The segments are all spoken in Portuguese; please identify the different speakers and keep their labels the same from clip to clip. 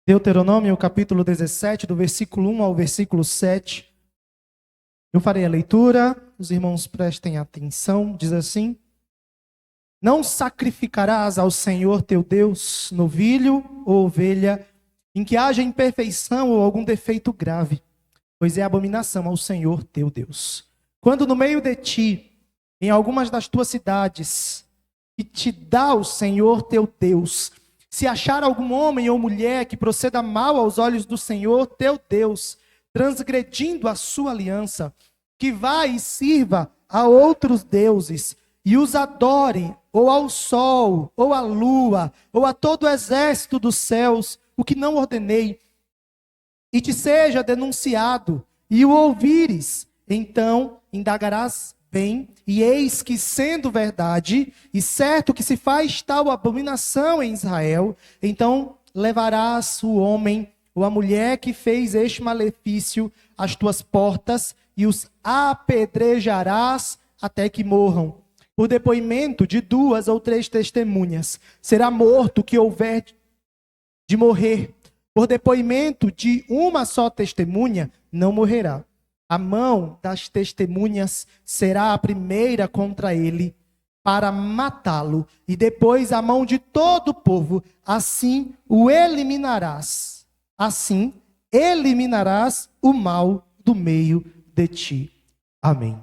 Speaker 1: Deuteronômio, capítulo 17, do versículo 1 ao versículo 7. Eu farei a leitura, os irmãos prestem atenção, diz assim: Não sacrificarás ao Senhor teu Deus novilho ou ovelha em que haja imperfeição ou algum defeito grave, pois é abominação ao Senhor teu Deus. Quando no meio de ti, em algumas das tuas cidades, que te dá o Senhor teu Deus, se achar algum homem ou mulher que proceda mal aos olhos do Senhor teu Deus, transgredindo a sua aliança, que vá e sirva a outros deuses, e os adore, ou ao sol, ou à lua, ou a todo o exército dos céus, o que não ordenei, e te seja denunciado, e o ouvires, então indagarás bem, e eis que, sendo verdade, e certo que se faz tal abominação em Israel, então levarás o homem ou a mulher que fez este malefício às tuas portas, e os apedrejarás até que morram. Por depoimento de 2 ou 3 testemunhas, será morto o que houver de morrer. Por depoimento de uma só testemunha, não morrerá. A mão das testemunhas será a primeira contra ele, para matá-lo, e depois a mão de todo o povo. Assim o eliminarás. Assim eliminarás o mal do meio de ti. Amém.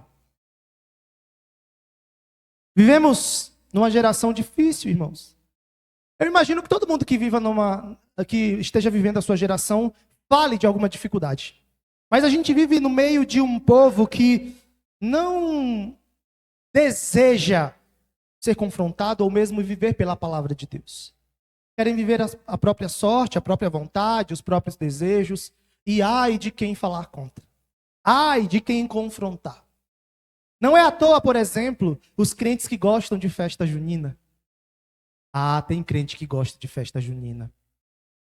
Speaker 1: Vivemos numa geração difícil, irmãos. Eu imagino que todo mundo que esteja vivendo a sua geração fale de alguma dificuldade. Mas a gente vive no meio de um povo que não deseja ser confrontado ou mesmo viver pela palavra de Deus. Querem viver a própria sorte, a própria vontade, os próprios desejos. E ai de quem falar contra. Ai de quem confrontar. Não é à toa, por exemplo, os crentes que gostam de festa junina. Ah, tem crente que gosta de festa junina.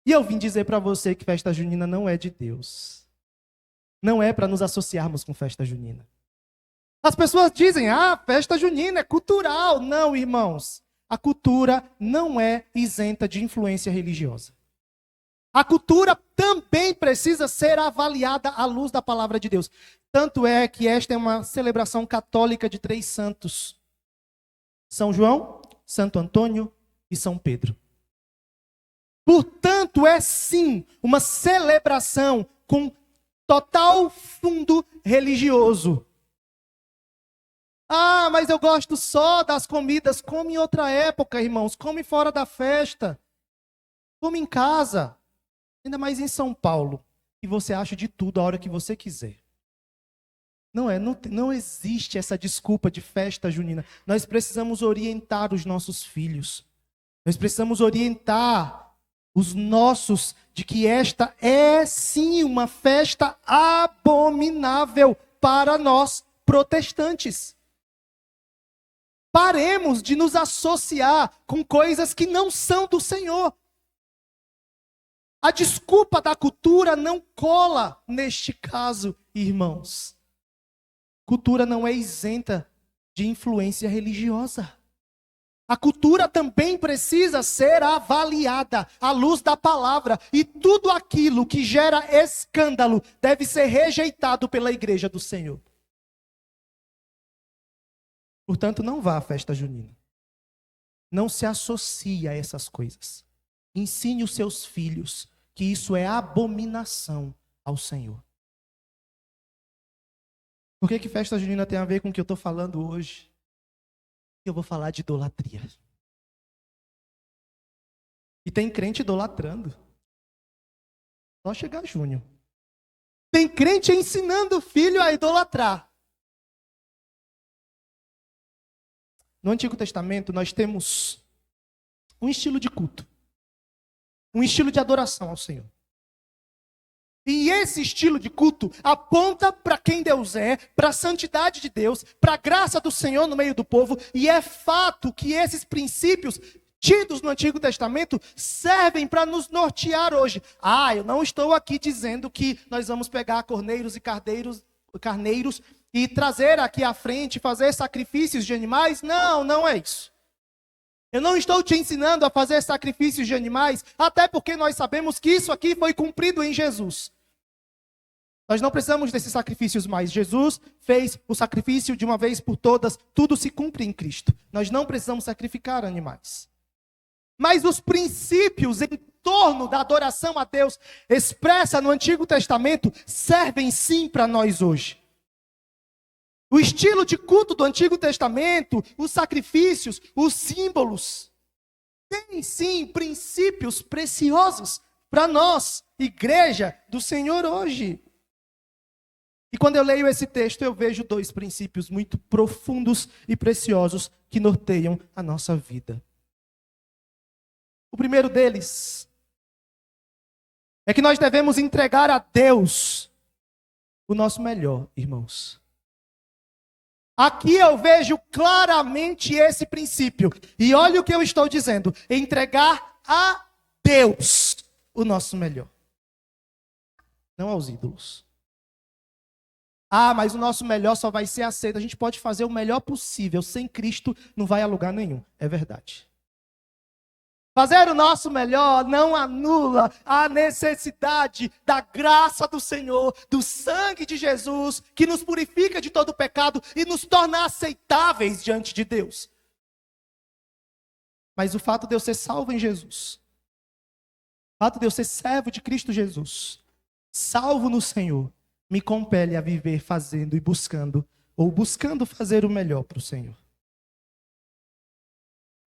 Speaker 1: E eu vim dizer para você que festa junina não é de Deus. Não é para nos associarmos com festa junina. As pessoas dizem, festa junina é cultural. Não, irmãos. A cultura não é isenta de influência religiosa. A cultura também precisa ser avaliada à luz da palavra de Deus. Tanto é que esta é uma celebração católica de 3 santos. São João, Santo Antônio e São Pedro. Portanto, é sim uma celebração com total fundo religioso. Mas eu gosto só das comidas. Come em outra época, irmãos. Come fora da festa. Come em casa. Ainda mais em São Paulo. E você acha de tudo a hora que você quiser. Não existe essa desculpa de festa junina. Nós precisamos orientar os nossos filhos. Nós precisamos orientar os nossos de que esta é sim uma festa abominável para nós protestantes. Paremos de nos associar com coisas que não são do Senhor. A desculpa da cultura não cola neste caso, irmãos. Cultura não é isenta de influência religiosa. A cultura também precisa ser avaliada à luz da palavra. E tudo aquilo que gera escândalo deve ser rejeitado pela igreja do Senhor. Portanto, não vá à festa junina. Não se associe a essas coisas. Ensine os seus filhos que isso é abominação ao Senhor. Por que festa junina tem a ver com o que eu estou falando hoje? Eu vou falar de idolatria. E tem crente idolatrando. Só chegar junho. Tem crente ensinando o filho a idolatrar. No Antigo Testamento nós temos um estilo de culto. Um estilo de adoração ao Senhor. E esse estilo de culto aponta para quem Deus é, para a santidade de Deus, para a graça do Senhor no meio do povo. E é fato que esses princípios tidos no Antigo Testamento servem para nos nortear hoje. Eu não estou aqui dizendo que nós vamos pegar corneiros e carneiros e trazer aqui à frente, fazer sacrifícios de animais. Não é isso. Eu não estou te ensinando a fazer sacrifícios de animais, até porque nós sabemos que isso aqui foi cumprido em Jesus. Nós não precisamos desses sacrifícios mais. Jesus fez o sacrifício de uma vez por todas, tudo se cumpre em Cristo. Nós não precisamos sacrificar animais. Mas os princípios em torno da adoração a Deus expressa no Antigo Testamento servem sim para nós hoje. O estilo de culto do Antigo Testamento, os sacrifícios, os símbolos, tem sim princípios preciosos para nós, igreja do Senhor hoje. E quando eu leio esse texto, eu vejo dois princípios muito profundos e preciosos que norteiam a nossa vida. O primeiro deles é que nós devemos entregar a Deus o nosso melhor, irmãos. Aqui eu vejo claramente esse princípio. E olha o que eu estou dizendo: entregar a Deus o nosso melhor, não aos ídolos. Ah, mas o nosso melhor só vai ser aceito. A gente pode fazer o melhor possível. Sem Cristo não vai a lugar nenhum. É verdade. Fazer o nosso melhor não anula a necessidade da graça do Senhor, do sangue de Jesus, que nos purifica de todo pecado e nos torna aceitáveis diante de Deus. Mas o fato de eu ser salvo em Jesus, o fato de eu ser servo de Cristo Jesus, salvo no Senhor, me compele a viver fazendo e buscando, ou buscando fazer o melhor para o Senhor.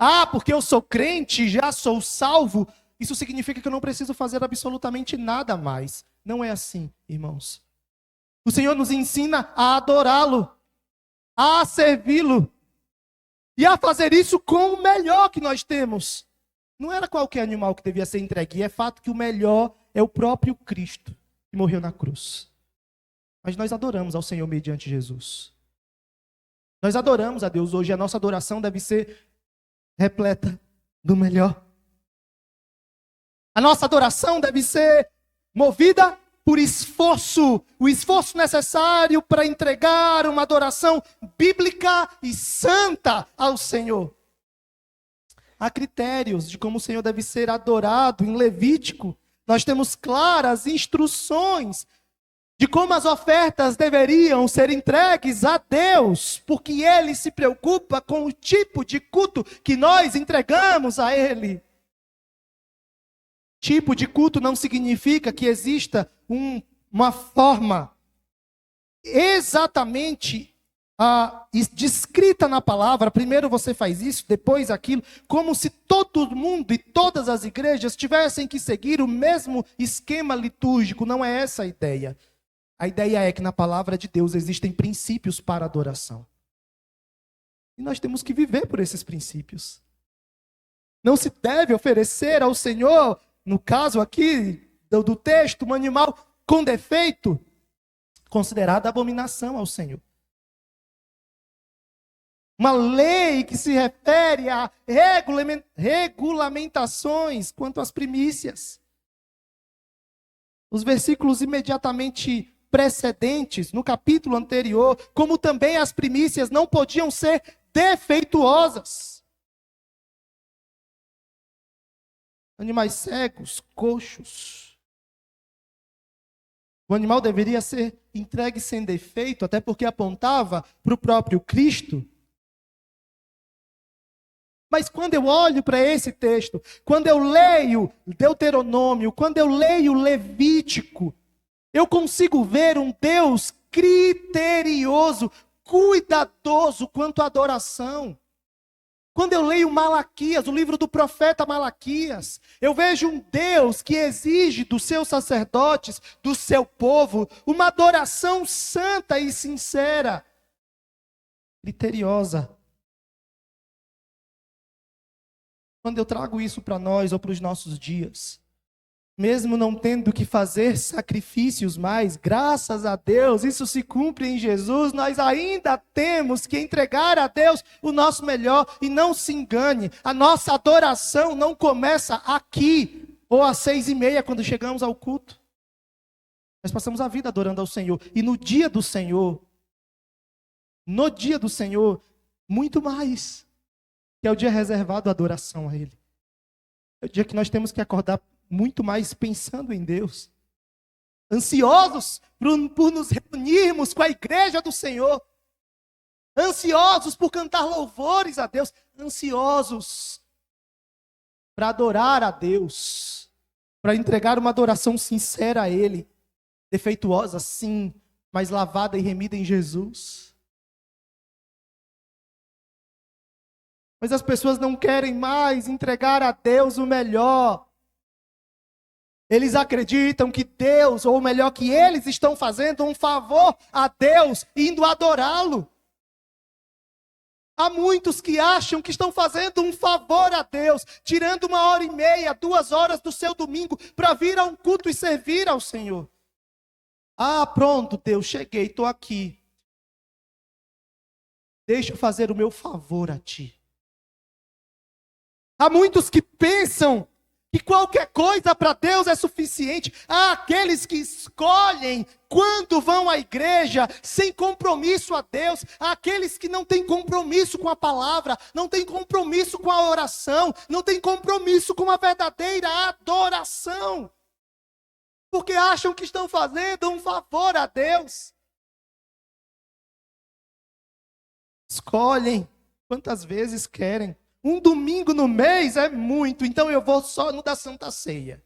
Speaker 1: Ah, porque eu sou crente, já sou salvo, isso significa que eu não preciso fazer absolutamente nada mais. Não é assim, irmãos. O Senhor nos ensina a adorá-lo, a servi-lo, e a fazer isso com o melhor que nós temos. Não era qualquer animal que devia ser entregue, e é fato que o melhor é o próprio Cristo, que morreu na cruz. Mas nós adoramos ao Senhor mediante Jesus. Nós adoramos a Deus hoje. A nossa adoração deve ser repleta do melhor. A nossa adoração deve ser movida por esforço. O esforço necessário para entregar uma adoração bíblica e santa ao Senhor. Há critérios de como o Senhor deve ser adorado. Em Levítico, nós temos claras instruções de como as ofertas deveriam ser entregues a Deus, porque Ele se preocupa com o tipo de culto que nós entregamos a Ele. Tipo de culto não significa que exista uma forma exatamente descrita na palavra. Primeiro você faz isso, depois aquilo, como se todo mundo e todas as igrejas tivessem que seguir o mesmo esquema litúrgico. Não é essa a ideia. A ideia é que na palavra de Deus existem princípios para adoração. E nós temos que viver por esses princípios. Não se deve oferecer ao Senhor, no caso aqui do texto, um animal com defeito, considerado abominação ao Senhor. Uma lei que se refere a regulamentações quanto às primícias. Os versículos imediatamente precedentes, no capítulo anterior, como também as primícias não podiam ser defeituosas. Animais cegos, coxos. O animal deveria ser entregue sem defeito, até porque apontava para o próprio Cristo. Mas quando eu olho para esse texto, quando eu leio Deuteronômio, quando eu leio Levítico, eu consigo ver um Deus criterioso, cuidadoso quanto à adoração. Quando eu leio Malaquias, o livro do profeta Malaquias, eu vejo um Deus que exige dos seus sacerdotes, do seu povo, uma adoração santa e sincera, criteriosa. Quando eu trago isso para nós ou para os nossos dias, mesmo não tendo que fazer sacrifícios mais, graças a Deus, isso se cumpre em Jesus, nós ainda temos que entregar a Deus o nosso melhor. E não se engane, a nossa adoração não começa aqui, ou às 6:30, quando chegamos ao culto. Nós passamos a vida adorando ao Senhor. E no dia do Senhor, muito mais. que é o dia reservado à adoração a Ele. É o dia que nós temos que acordar muito mais pensando em Deus. Ansiosos por nos reunirmos com a igreja do Senhor. Ansiosos por cantar louvores a Deus. Ansiosos para adorar a Deus. Para entregar uma adoração sincera a Ele. Defeituosa, sim, mas lavada e remida em Jesus. Mas as pessoas não querem mais entregar a Deus o melhor. Eles acreditam que Deus, ou melhor, que eles estão fazendo um favor a Deus, indo adorá-lo. Há muitos que acham que estão fazendo um favor a Deus, tirando 1h30, 2 horas do seu domingo para vir a um culto e servir ao Senhor. Ah, pronto, Deus, cheguei, estou aqui. Deixa eu fazer o meu favor a Ti. Há muitos que pensam que qualquer coisa para Deus é suficiente. Há aqueles que escolhem quando vão à igreja sem compromisso a Deus. Há aqueles que não têm compromisso com a palavra, não têm compromisso com a oração, não têm compromisso com a verdadeira adoração. Porque acham que estão fazendo um favor a Deus. Escolhem quantas vezes querem. Um domingo no mês é muito, então eu vou só no da Santa Ceia.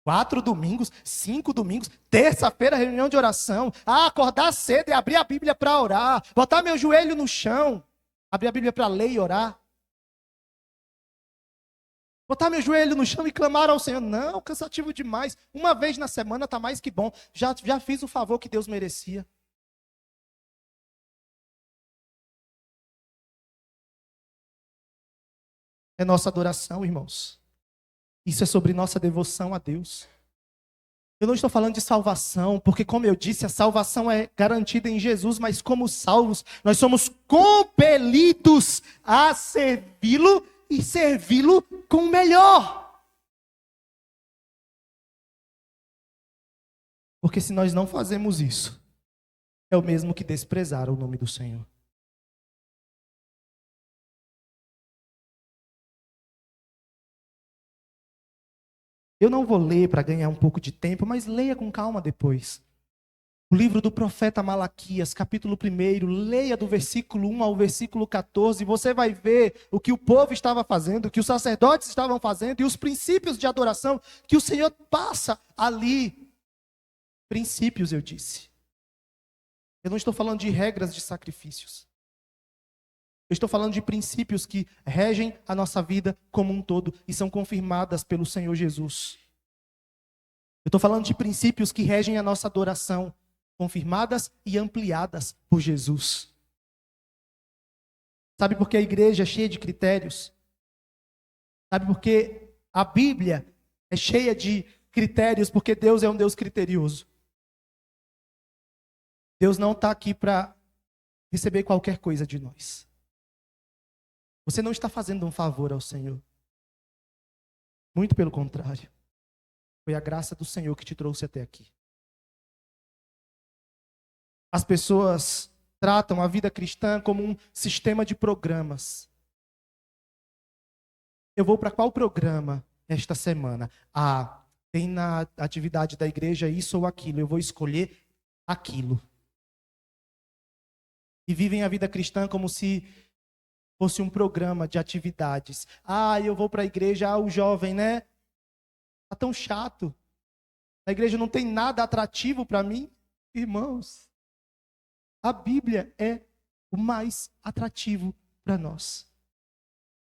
Speaker 1: 4 domingos, 5 domingos, terça-feira, reunião de oração. Ah, acordar cedo e abrir a Bíblia para orar. Botar meu joelho no chão. Abrir a Bíblia para ler e orar. Botar meu joelho no chão e clamar ao Senhor. Não, cansativo demais. Uma vez na semana está mais que bom. Já fiz o favor que Deus merecia. É nossa adoração, irmãos. Isso é sobre nossa devoção a Deus. Eu não estou falando de salvação, porque como eu disse, a salvação é garantida em Jesus, mas como salvos, nós somos compelidos a servi-lo e servi-lo com o melhor. Porque se nós não fazemos isso, é o mesmo que desprezar o nome do Senhor. Eu não vou ler para ganhar um pouco de tempo, mas leia com calma depois. O livro do profeta Malaquias, capítulo 1, leia do versículo 1 ao versículo 14, você vai ver o que o povo estava fazendo, o que os sacerdotes estavam fazendo e os princípios de adoração que o Senhor passa ali. Princípios, eu disse. Eu não estou falando de regras de sacrifícios. Eu estou falando de princípios que regem a nossa vida como um todo e são confirmadas pelo Senhor Jesus. Eu estou falando de princípios que regem a nossa adoração, confirmadas e ampliadas por Jesus. Sabe por que a igreja é cheia de critérios? Sabe por que a Bíblia é cheia de critérios? Porque Deus é um Deus criterioso. Deus não está aqui para receber qualquer coisa de nós. Você não está fazendo um favor ao Senhor. Muito pelo contrário. Foi a graça do Senhor que te trouxe até aqui. As pessoas tratam a vida cristã como um sistema de programas. Eu vou para qual programa esta semana? Ah, tem na atividade da igreja isso ou aquilo. Eu vou escolher aquilo. E vivem a vida cristã como se fosse um programa de atividades. Ah, eu vou para a igreja, o jovem, né? Tá tão chato. A igreja não tem nada atrativo para mim. Irmãos, a Bíblia é o mais atrativo para nós.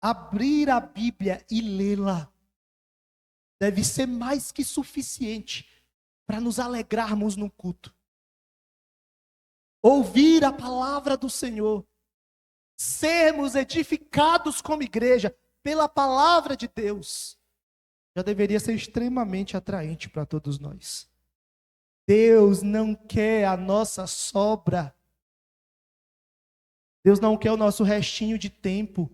Speaker 1: Abrir a Bíblia e lê-la deve ser mais que suficiente para nos alegrarmos no culto. Ouvir a palavra do Senhor. Sermos edificados como igreja pela palavra de Deus, já deveria ser extremamente atraente para todos nós. Deus não quer a nossa sobra. Deus não quer o nosso restinho de tempo.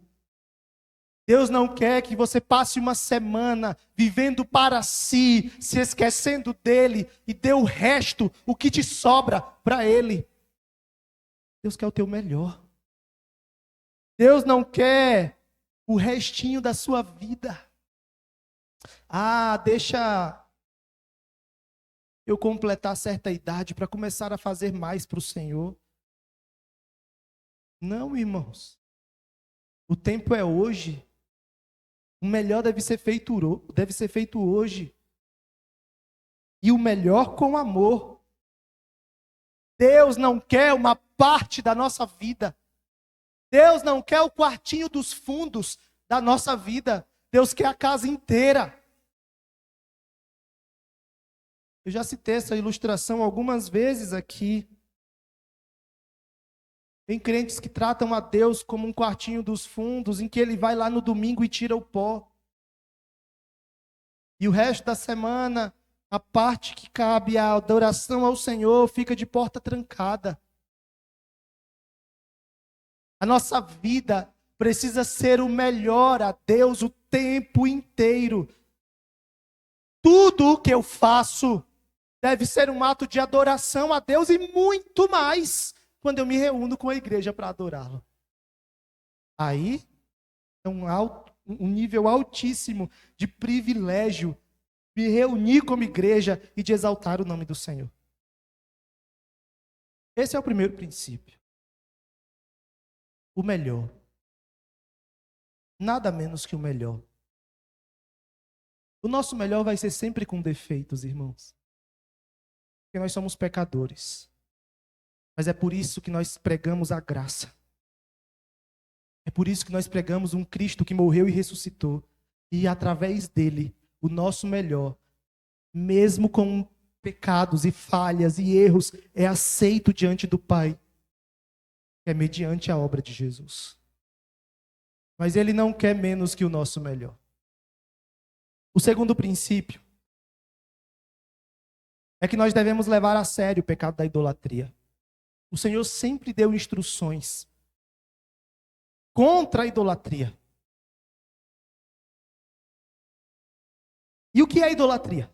Speaker 1: Deus não quer que você passe uma semana vivendo para si, se esquecendo dele e dê o resto, o que te sobra, para ele. Deus quer o teu melhor. Deus não quer o restinho da sua vida. Deixa eu completar certa idade para começar a fazer mais para o Senhor. Não, irmãos. O tempo é hoje. O melhor deve ser feito hoje. E o melhor com amor. Deus não quer uma parte da nossa vida. Deus não quer o quartinho dos fundos da nossa vida. Deus quer a casa inteira. Eu já citei essa ilustração algumas vezes aqui. Tem crentes que tratam a Deus como um quartinho dos fundos, em que ele vai lá no domingo e tira o pó. E o resto da semana, a parte que cabe à adoração ao Senhor fica de porta trancada. A nossa vida precisa ser o melhor a Deus o tempo inteiro. Tudo o que eu faço deve ser um ato de adoração a Deus e muito mais quando eu me reúno com a igreja para adorá-lo. Aí é um nível altíssimo de privilégio me reunir como igreja e de exaltar o nome do Senhor. Esse é o primeiro princípio. O melhor. Nada menos que o melhor. O nosso melhor vai ser sempre com defeitos, irmãos. Porque nós somos pecadores. Mas é por isso que nós pregamos a graça. É por isso que nós pregamos um Cristo que morreu e ressuscitou. E através dele, o nosso melhor, mesmo com pecados e falhas e erros, é aceito diante do Pai. É mediante a obra de Jesus. Mas ele não quer menos que o nosso melhor. O segundo princípio é que nós devemos levar a sério o pecado da idolatria. O Senhor sempre deu instruções contra a idolatria. E o que é idolatria?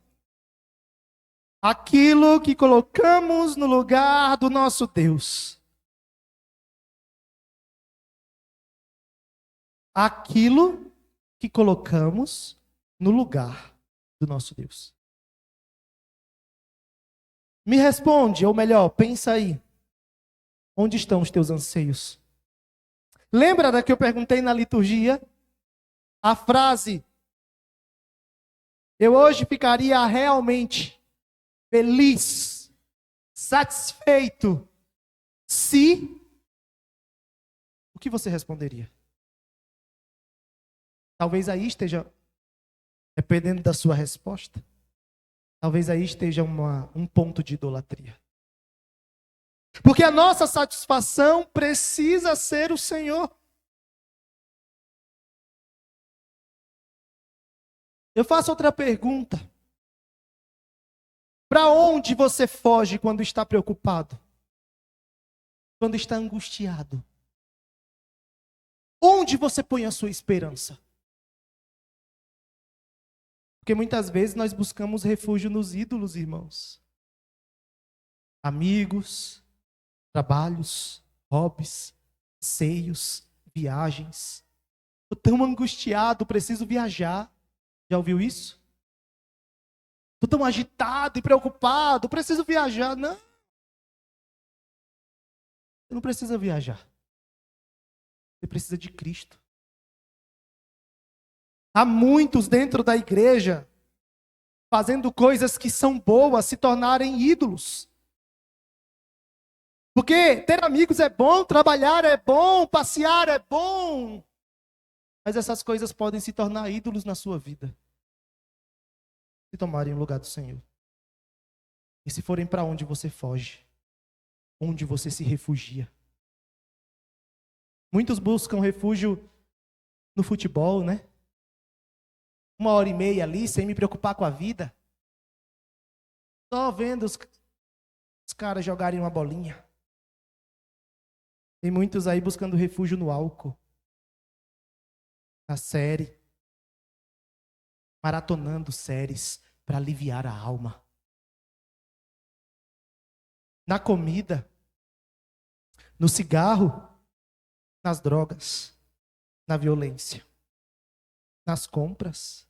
Speaker 1: Aquilo que colocamos no lugar do nosso Deus. Aquilo que colocamos no lugar do nosso Deus. Me responde, ou melhor, pensa aí. Onde estão os teus anseios? Lembra da que eu perguntei na liturgia? A frase: eu hoje ficaria realmente feliz, satisfeito, se... O que você responderia? Talvez aí esteja, dependendo da sua resposta, talvez aí esteja um ponto de idolatria. Porque a nossa satisfação precisa ser o Senhor. Eu faço outra pergunta. Para onde você foge quando está preocupado? Quando está angustiado? Onde você põe a sua esperança? Porque muitas vezes nós buscamos refúgio nos ídolos, irmãos. Amigos, trabalhos, hobbies, passeios, viagens. Estou tão angustiado, preciso viajar. Já ouviu isso? Estou tão agitado e preocupado, preciso viajar. Não. Você não precisa viajar. Você precisa de Cristo. Há muitos dentro da igreja fazendo coisas que são boas se tornarem ídolos. Porque ter amigos é bom, trabalhar é bom, passear é bom. Mas essas coisas podem se tornar ídolos na sua vida. Se tomarem o lugar do Senhor. E se forem para onde você foge. Onde você se refugia. Muitos buscam refúgio no futebol, né? 1h30 ali, sem me preocupar com a vida. Só vendo os caras jogarem uma bolinha. Tem muitos aí buscando refúgio no álcool. Na série. Maratonando séries para aliviar a alma. Na comida. No cigarro. nas drogas, na violência, nas compras.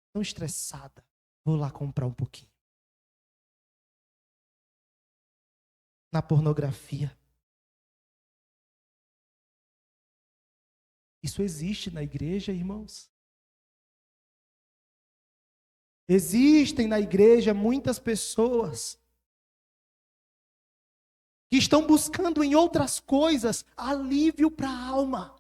Speaker 1: Estou estressada, vou lá comprar um pouquinho. Na pornografia. Isso existe na igreja, irmãos. Existem na igreja muitas pessoas que estão buscando em outras coisas alívio para a alma.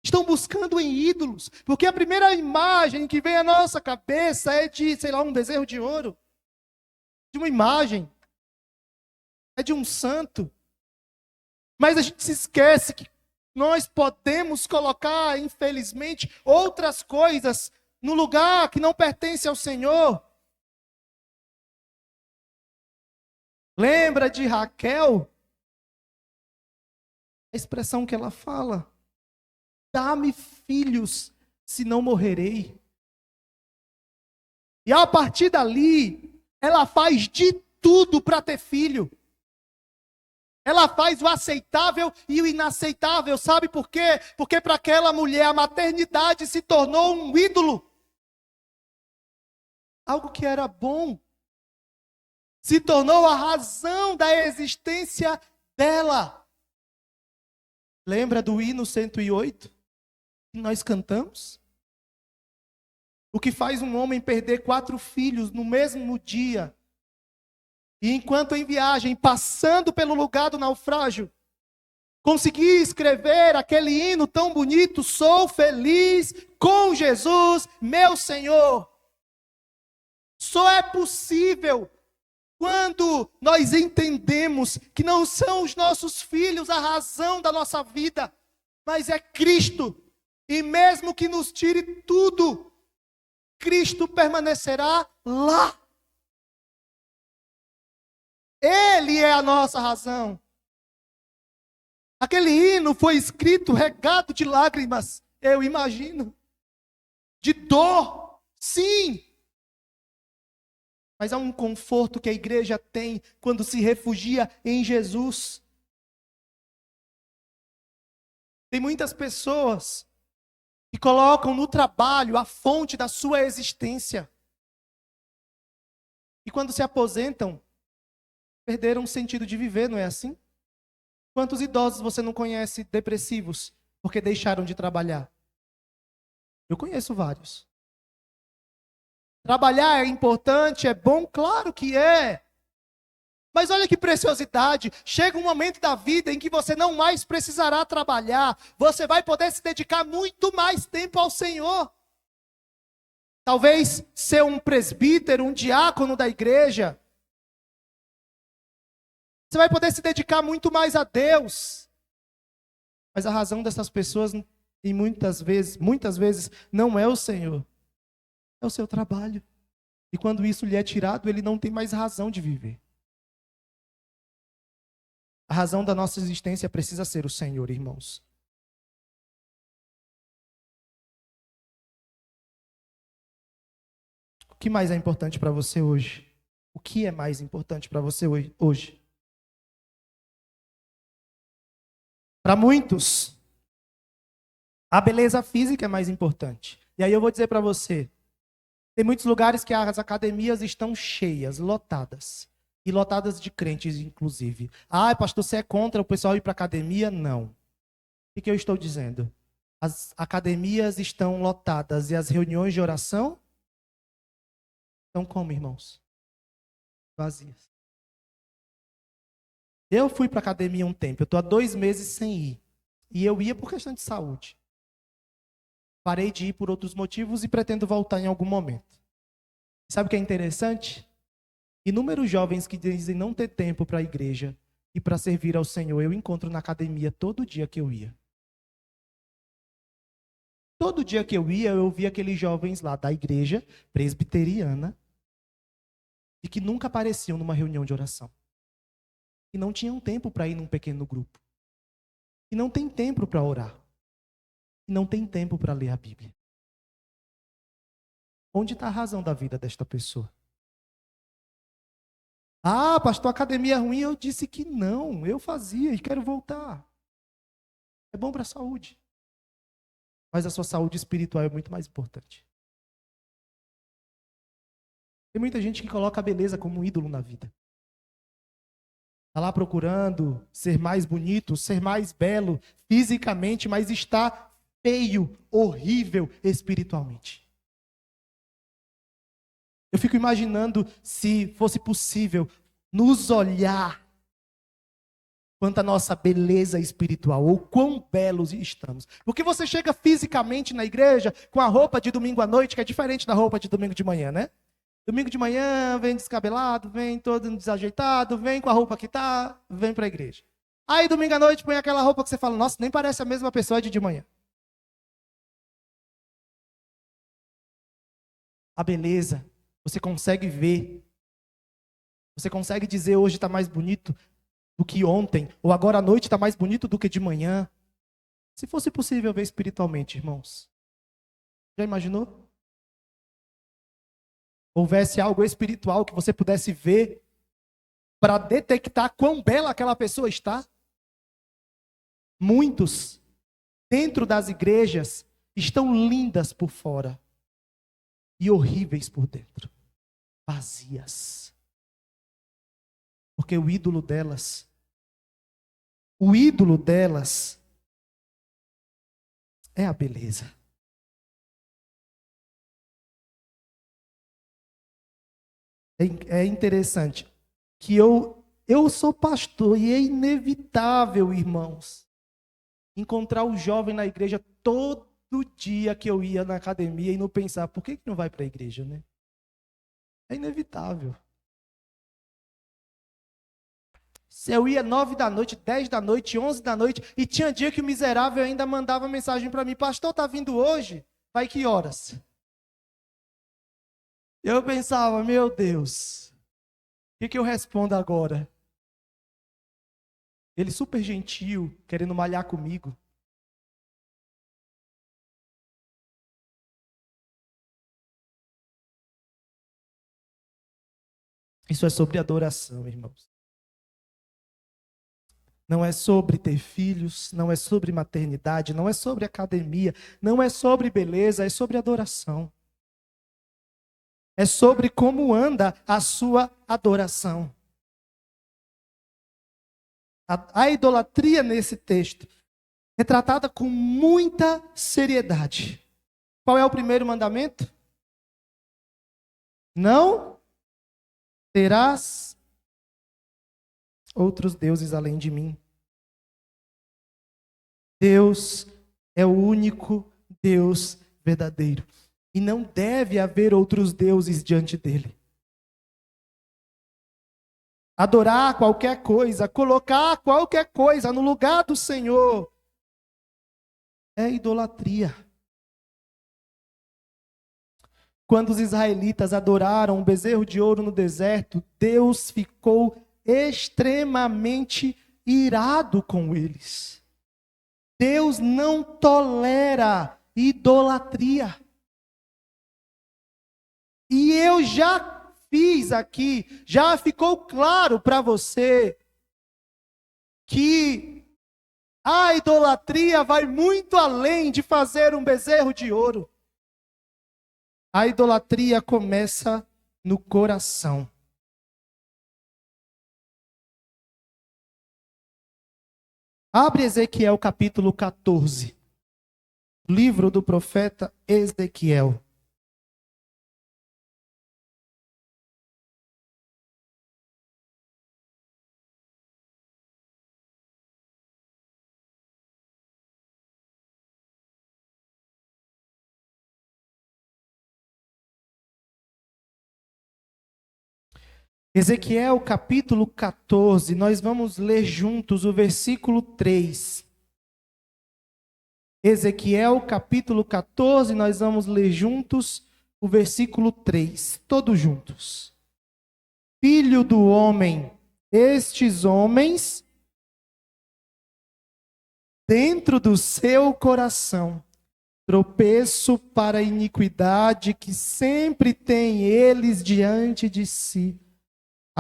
Speaker 1: Estão buscando em ídolos, porque a primeira imagem que vem à nossa cabeça é de, sei lá, um bezerro de ouro, de uma imagem, é de um santo. Mas a gente se esquece que nós podemos colocar, infelizmente, outras coisas no lugar que não pertence ao Senhor. Lembra de Raquel? A expressão que ela fala: dá-me filhos, senão morrerei. E a partir dali, ela faz de tudo para ter filho. Ela faz o aceitável e o inaceitável. Sabe por quê? Porque para aquela mulher a maternidade se tornou um ídolo. Algo que era bom. Se tornou a razão da existência dela. Lembra do hino 108? Que nós cantamos? O que faz um homem perder 4 filhos no mesmo dia. E enquanto em viagem, passando pelo lugar do naufrágio, consegui escrever aquele hino tão bonito: sou feliz com Jesus, meu Senhor. Só é possível quando nós entendemos que não são os nossos filhos a razão da nossa vida, mas é Cristo. E mesmo que nos tire tudo, Cristo permanecerá lá. Ele é a nossa razão. Aquele hino foi escrito regado de lágrimas, eu imagino. De dor, sim. Mas há um conforto que a igreja tem quando se refugia em Jesus. Tem muitas pessoas que colocam no trabalho a fonte da sua existência. E quando se aposentam, perderam o sentido de viver, não é assim? Quantos idosos você não conhece depressivos porque deixaram de trabalhar? Eu conheço vários. Trabalhar é importante, é bom? Claro que é. Mas olha que preciosidade. Chega um momento da vida em que você não mais precisará trabalhar. Você vai poder se dedicar muito mais tempo ao Senhor. Talvez ser um presbítero, um diácono da igreja. Você vai poder se dedicar muito mais a Deus. Mas a razão dessas pessoas, e muitas vezes, não é o Senhor. É o seu trabalho. E quando isso lhe é tirado, ele não tem mais razão de viver. A razão da nossa existência precisa ser o Senhor, irmãos. O que mais é importante para você hoje? O que é mais importante para você hoje? Para muitos, a beleza física é mais importante. E aí eu vou dizer para você, tem muitos lugares que as academias estão cheias, lotadas. E lotadas de crentes, inclusive. Ah, pastor, você é contra o pessoal ir para a academia? Não. O que eu estou dizendo? As academias estão lotadas e as reuniões de oração estão como, irmãos? Vazias. Eu fui para a academia um tempo, eu estou há 2 meses sem ir. E eu ia por questão de saúde. Parei de ir por outros motivos e pretendo voltar em algum momento. Sabe o que é interessante? Inúmeros jovens que dizem não ter tempo para a igreja e para servir ao Senhor, eu encontro na academia todo dia que eu ia. Todo dia que eu ia, eu via aqueles jovens lá da igreja presbiteriana e que nunca apareciam numa reunião de oração. E não tinham tempo para ir num pequeno grupo. E não tem tempo para orar. E não tem tempo para ler a Bíblia. Onde está a razão da vida desta pessoa? Ah, pastor, a academia é ruim. Eu disse que não, eu fazia e quero voltar. É bom para a saúde. Mas a sua saúde espiritual é muito mais importante. Tem muita gente que coloca a beleza como um ídolo na vida. Está lá procurando ser mais bonito, ser mais belo fisicamente, mas está feio, horrível espiritualmente. Eu fico imaginando se fosse possível nos olhar quanto à nossa beleza espiritual, ou quão belos estamos. Porque você chega fisicamente na igreja com a roupa de domingo à noite, que é diferente da roupa de domingo de manhã, né? Domingo de manhã, vem descabelado, vem todo desajeitado, vem com a roupa que tá, vem para a igreja. Aí domingo à noite põe aquela roupa que você fala, nossa, nem parece a mesma pessoa de manhã. A beleza, você consegue ver. Você consegue dizer hoje está mais bonito do que ontem, ou agora à noite está mais bonito do que de manhã. Se fosse possível ver espiritualmente, irmãos. Já imaginou? Houvesse algo espiritual que você pudesse ver para detectar quão bela aquela pessoa está. Muitos, dentro das igrejas, estão lindas por fora e horríveis por dentro. Vazias. Porque o ídolo delas é a beleza. É interessante que eu sou pastor e é inevitável, irmãos, encontrar o jovem na igreja todo dia que eu ia na academia e não pensar, por que não vai para a igreja, né? É inevitável. Se eu ia 9 da noite, 10 da noite, 11 da noite, e tinha dia que o miserável ainda mandava mensagem para mim, pastor, tá vindo hoje? Vai que horas? Eu pensava, meu Deus, o que eu respondo agora? Ele super gentil, querendo malhar comigo. Isso é sobre adoração, irmãos. Não é sobre ter filhos, não é sobre maternidade, não é sobre academia, não é sobre beleza, é sobre adoração. É sobre como anda a sua adoração. A idolatria nesse texto é tratada com muita seriedade. Qual é o primeiro mandamento? Não terás outros deuses além de mim. Deus é o único Deus verdadeiro. E não deve haver outros deuses diante dele. Adorar qualquer coisa, colocar qualquer coisa no lugar do Senhor, é idolatria. Quando os israelitas adoraram um bezerro de ouro no deserto, Deus ficou extremamente irado com eles. Deus não tolera idolatria. E eu já fiz aqui, já ficou claro para você que a idolatria vai muito além de fazer um bezerro de ouro. A idolatria começa no coração. Abre Ezequiel capítulo 14. Livro do profeta Ezequiel. Ezequiel capítulo 14, nós vamos ler juntos o versículo 3. Ezequiel capítulo 14, nós vamos ler juntos o versículo 3, todos juntos. Filho do homem, estes homens, dentro do seu coração, tropeço para a iniquidade que sempre tem eles diante de si.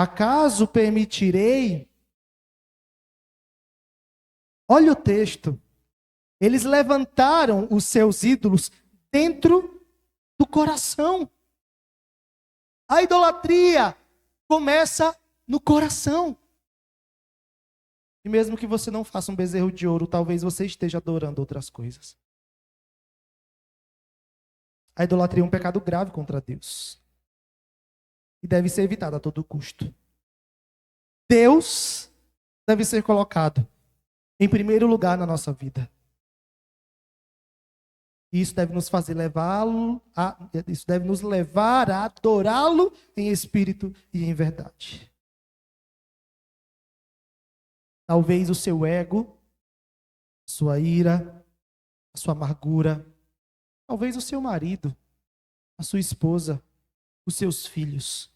Speaker 1: Acaso permitirei? Olha o texto. Eles levantaram os seus ídolos dentro do coração. A idolatria começa no coração. E mesmo que você não faça um bezerro de ouro, talvez você esteja adorando outras coisas. A idolatria é um pecado grave contra Deus. E deve ser evitado a todo custo. Deus deve ser colocado em primeiro lugar na nossa vida. E isso deve nos fazer isso deve nos levar a adorá-lo em espírito e em verdade. Talvez o seu ego, a sua ira, a sua amargura, talvez o seu marido, a sua esposa, os seus filhos,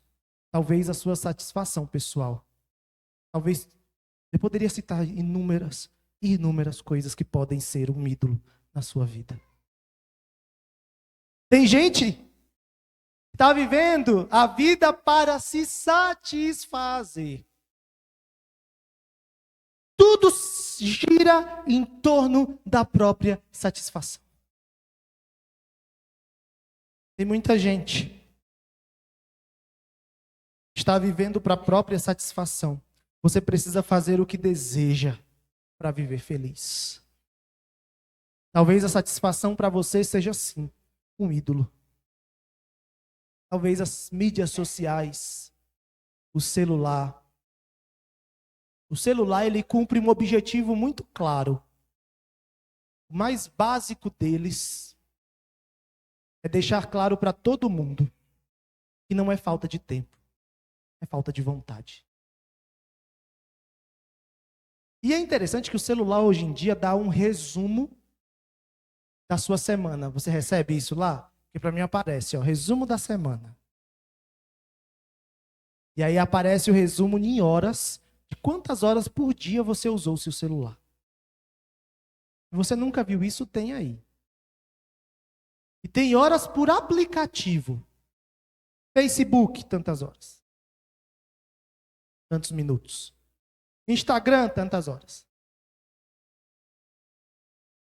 Speaker 1: talvez a sua satisfação pessoal. Talvez eu poderia citar inúmeras coisas que podem ser um ídolo na sua vida. Tem gente que está vivendo a vida para se satisfazer. Tudo gira em torno da própria satisfação. Tem muita gente que está vivendo para a própria satisfação. Você precisa fazer o que deseja para viver feliz. Talvez a satisfação para você seja assim, um ídolo. Talvez as mídias sociais, o celular. O celular, ele cumpre um objetivo muito claro. O mais básico deles é deixar claro para todo mundo que não é falta de tempo, é falta de vontade. E é interessante que o celular hoje em dia dá um resumo da sua semana. Você recebe isso lá? Que para mim aparece, resumo da semana. E aí aparece o resumo em horas, de quantas horas por dia você usou o seu celular. Se você nunca viu isso, tem aí. E tem horas por aplicativo. Facebook, tantas horas. Tantos minutos. Instagram, tantas horas.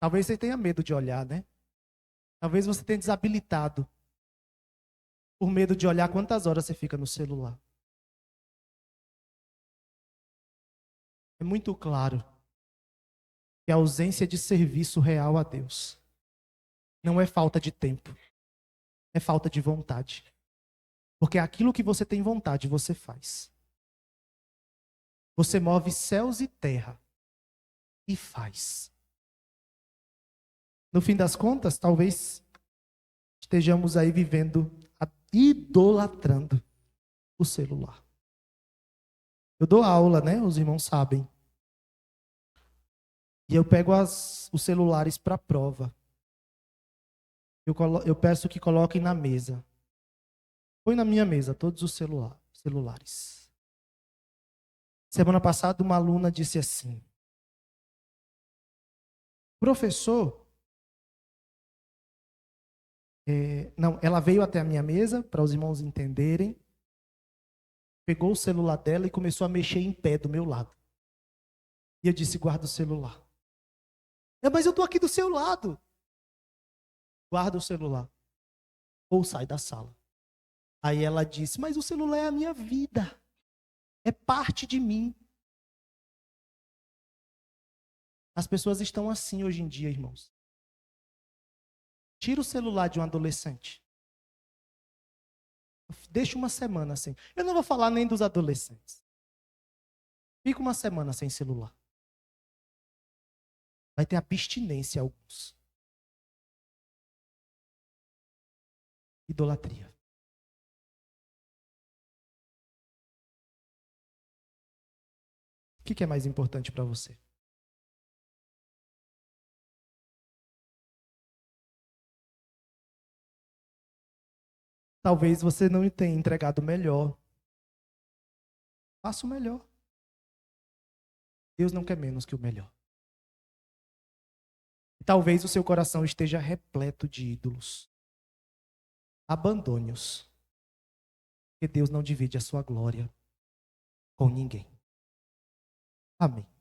Speaker 1: Talvez você tenha medo de olhar, né? Talvez você tenha desabilitado por medo de olhar quantas horas você fica no celular. É muito claro que a ausência de serviço real a Deus não é falta de tempo, é falta de vontade. Porque aquilo que você tem vontade, você faz. Você move céus e terra e faz. No fim das contas, talvez estejamos aí vivendo, idolatrando o celular. Eu dou aula, né? Os irmãos sabem. E eu pego os celulares para prova. Eu peço que coloquem na mesa. Põe na minha mesa todos os celulares. Semana passada, uma aluna disse assim: professor, ela veio até a minha mesa, para os irmãos entenderem, pegou o celular dela e começou a mexer em pé do meu lado. E eu disse: guarda o celular. Mas eu estou aqui do seu lado. Guarda o celular. Ou sai da sala. Aí ela disse: mas o celular é a minha vida. É parte de mim. As pessoas estão assim hoje em dia, irmãos. Tira o celular de um adolescente. Deixa uma semana sem. Eu não vou falar nem dos adolescentes. Fica uma semana sem celular. Vai ter abstinência alguns. Idolatria. O que é mais importante para você? Talvez você não tenha entregado o melhor. Faça o melhor. Deus não quer menos que o melhor. Talvez o seu coração esteja repleto de ídolos. Abandone-os. Porque Deus não divide a sua glória. com ninguém. Amém.